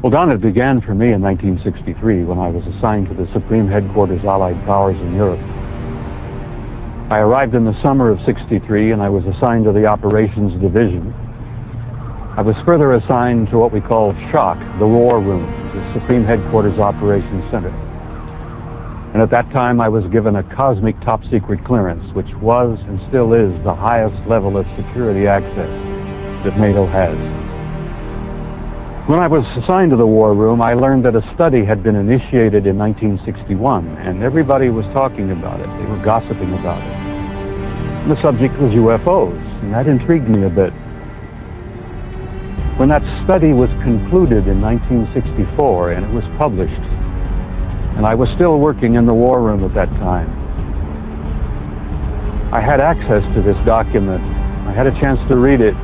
Well, Don, it began for me in 1963 when I was assigned to the Supreme Headquarters Allied Powers in Europe. I arrived in the summer of '63 and I was assigned to the Operations Division. I was further assigned to what we call SHOC, the War Room, the Supreme Headquarters Operations Center. And at that time I was given a cosmic top secret clearance, which was and still is the highest level of security access that NATO has. When I was assigned to the War Room, I learned that a study had been initiated in 1961, and everybody was talking about it. They were gossiping about it. And the subject was UFOs, and that intrigued me a bit. When that study was concluded in 1964 and it was published, and I was still working in the War Room at that time, I had access to this document. I had a chance to read it.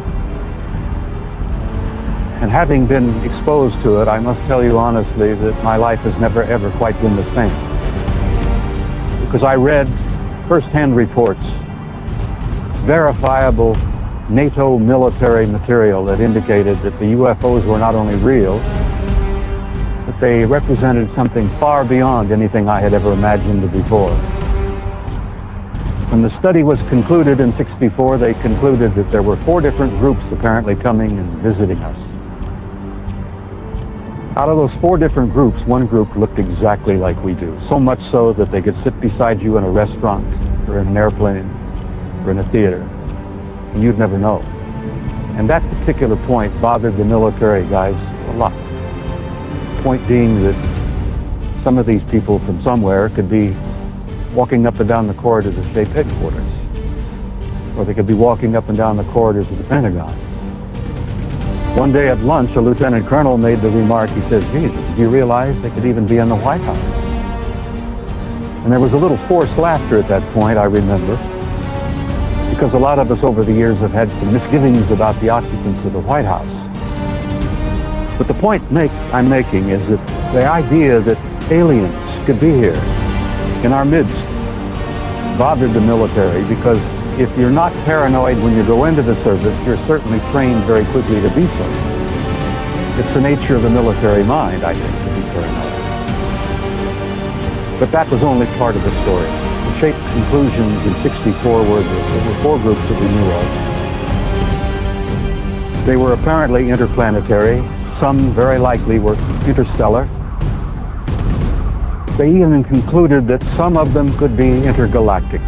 And having been exposed to it, I must tell you honestly that my life has never ever quite been the same. Because I read first-hand reports, verifiable NATO military material that indicated that the UFOs were not only real, but they represented something far beyond anything I had ever imagined before. When the study was concluded in '64, they concluded that there were 4 different groups apparently coming and visiting us. Out of those 4 different groups, one group looked exactly like we do, so much so that they could sit beside you in a restaurant or in an airplane or in a theater, and you'd never know. And that particular point bothered the military guys a lot. The point being that some of these people from somewhere could be walking up and down the corridors of state headquarters, or they could be walking up and down the corridors of the Pentagon. One day at lunch, a lieutenant colonel made the remark, he says, "Jesus, do you realize they could even be in the White House?" And there was a little forced laughter at that point, I remember, because a lot of us over the years have had some misgivings about the occupants of the White House. But the point I'm making is that the idea that aliens could be here in our midst bothered the military, because if you're not paranoid when you go into the service, you're certainly trained very quickly to be so. It's the nature of the military mind, I think, to be paranoid. But that was only part of the story. The shaped conclusions in '64 were that there were 4 groups that we knew of. They were apparently interplanetary. Some very likely were interstellar. They even concluded that some of them could be intergalactic.